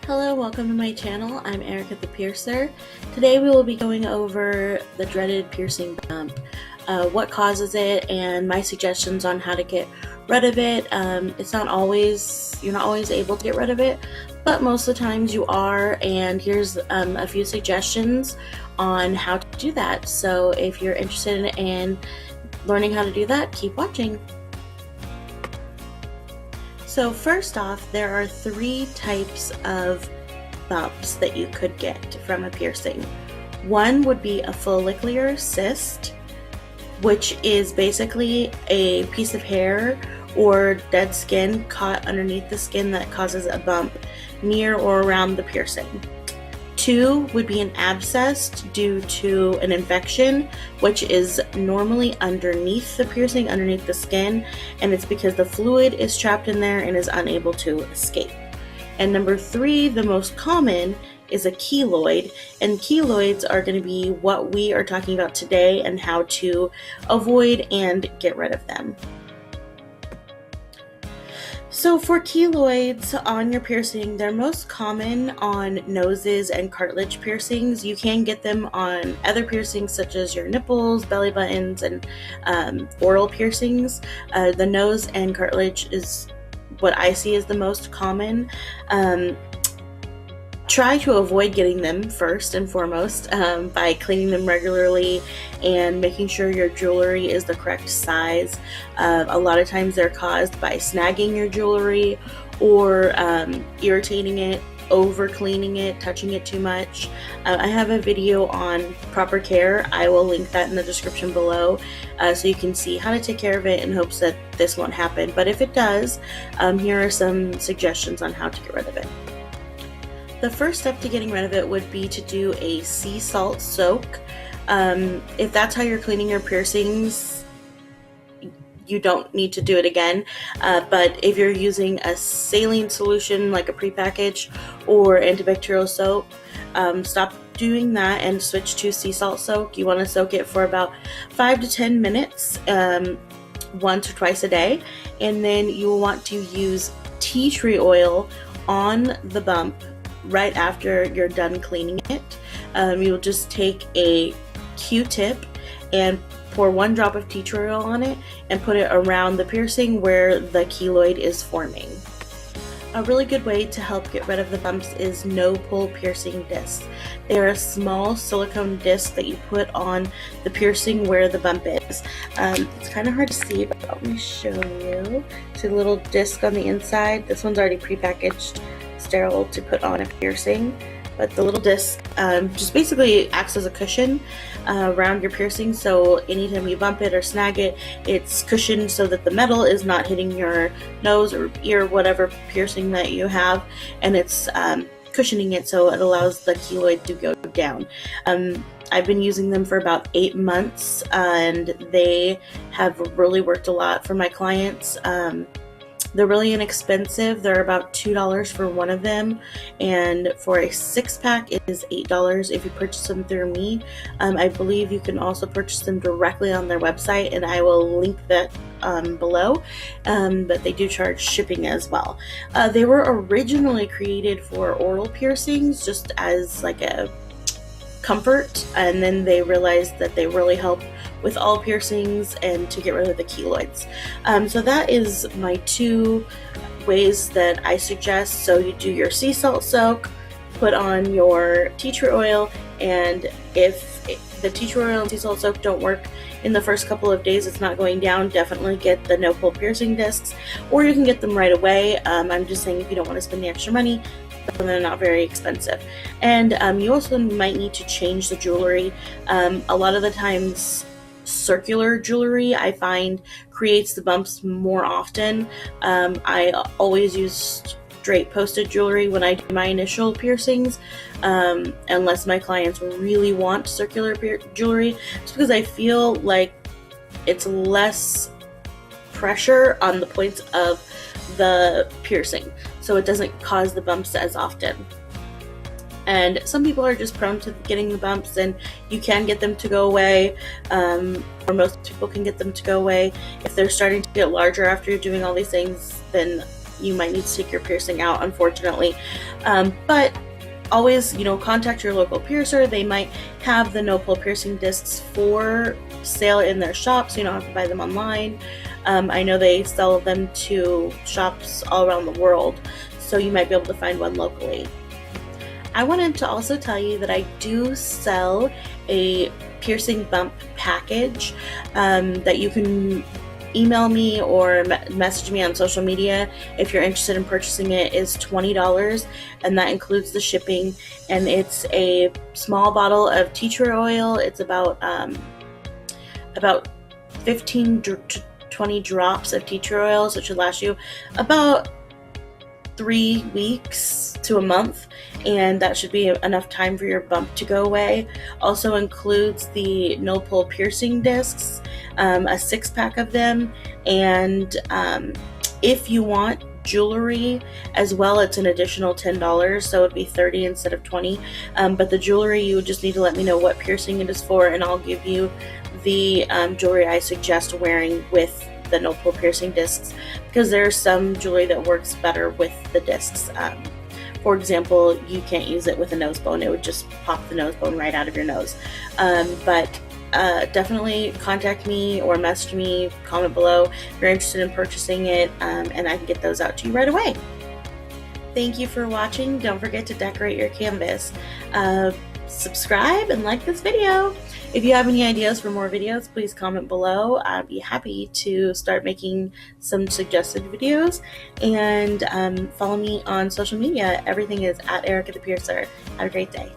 Hello, welcome to my channel. I'm Erica the Piercer. Today we will be going over the dreaded piercing bump, what causes it, and my suggestions on how to get rid of it. You're not always able to get rid of it, but most of the times you are, and here's a few suggestions on how to do that. So if you're interested in learning how to do that, keep watching. So first off, there are three types of bumps that you could get from a piercing. One would be a follicular cyst, which is basically a piece of hair or dead skin caught underneath the skin that causes a bump near or around the piercing. Two would be an abscess due to an infection, which is normally underneath the piercing, underneath the skin, and it's because the fluid is trapped in there and is unable to escape. And number three, the most common, is a keloid, and keloids are going to be what we are talking about today and how to avoid and get rid of them. So for keloids on your piercing, they're most common on noses and cartilage piercings. You can get them on other piercings such as your nipples, belly buttons, and oral piercings. The nose and cartilage is what I see is the most common. Try to avoid getting them first and foremost by cleaning them regularly and making sure your jewelry is the correct size. A lot of times they're caused by snagging your jewelry or irritating it, over cleaning it, touching it too much. I have a video on proper care. I will link that in the description below so you can see how to take care of it in hopes that this won't happen. But if it does, here are some suggestions on how to get rid of it. The first step to getting rid of it would be to do a sea salt soak. If that's how you're cleaning your piercings, you don't need to do it again. But if you're using a saline solution like a prepackaged or antibacterial soap, stop doing that and switch to sea salt soak. You want to soak it for about 5 to 10 minutes once or twice a day, and then you will want to use tea tree oil on the bump right after you're done cleaning it. You'll just take a Q-tip and pour 1 drop of tea tree oil on it and put it around the piercing where the keloid is forming. A really good way to help get rid of the bumps is no-pull piercing discs. They're a small silicone disc that you put on the piercing where the bump is. It's kind of hard to see, but let me show you. See the little disc on the inside? This one's already prepackaged, sterile to put on a piercing, but the little disc just basically acts as a cushion around your piercing, so anytime you bump it or snag it, it's cushioned so that the metal is not hitting your nose or ear, whatever piercing that you have, and it's cushioning it so it allows the keloid to go down. I've been using them for about 8 months and they have really worked a lot for my clients. They're really inexpensive. They're about $2 for one of them, and for a 6-pack it is $8 if you purchase them through me. I believe you can also purchase them directly on their website, and I will link that below, but they do charge shipping as well. They were originally created for oral piercings just as like a comfort, and then they realized that they really help with all piercings and to get rid of the keloids. So that is my 2 ways that I suggest. So you do your sea salt soak, put on your tea tree oil, and if the tea tree oil and sea salt soak don't work in the first couple of days, it's not going down, definitely get the no-pull piercing discs, or you can get them right away. I'm just saying if you don't want to spend the extra money, they're not very expensive. And you also might need to change the jewelry. A lot of the times circular jewelry I find creates the bumps more often. I always use straight posted jewelry when I do my initial piercings, unless my clients really want circular jewelry, just because I feel like it's less pressure on the points of the piercing, so it doesn't cause the bumps as often. And some people are just prone to getting the bumps, and you can get them to go away, or most people can get them to go away. If they're starting to get larger after you're doing all these things, then you might need to take your piercing out, unfortunately. But always, contact your local piercer. They might have the no-pull piercing discs for sale in their shop, so you don't have to buy them online. I know they sell them to shops all around the world, so you might be able to find one locally. I wanted to also tell you that I do sell a piercing bump package that you can email me or message me on social media if you're interested in purchasing it. Is $20, and that includes the shipping, and it's a small bottle of tea tree oil. It's about 15 to 20 drops of tea tree oil, so it should last you about 3 weeks to a month, and that should be enough time for your bump to go away. Also includes the no pull piercing discs, a 6-pack of them, and if you want jewelry as well, it's an additional $10, so it'd be $30 instead of $20. But the jewelry, you would just need to let me know what piercing it is for, and I'll give you the jewelry I suggest wearing with the no pull piercing discs, because there's some jewelry that works better with the discs. For example, you can't use it with a nose bone. It would just pop the nose bone right out of your nose. But definitely contact me or message me, comment below if you're interested in purchasing it, and I can get those out to you right away. Thank you for watching. Don't forget to decorate your canvas. Subscribe and like this video. If you have any ideas for more videos, please comment below. I'd be happy to start making some suggested videos. And follow me on social media. Everything is at Erica the Piercer. Have a great day.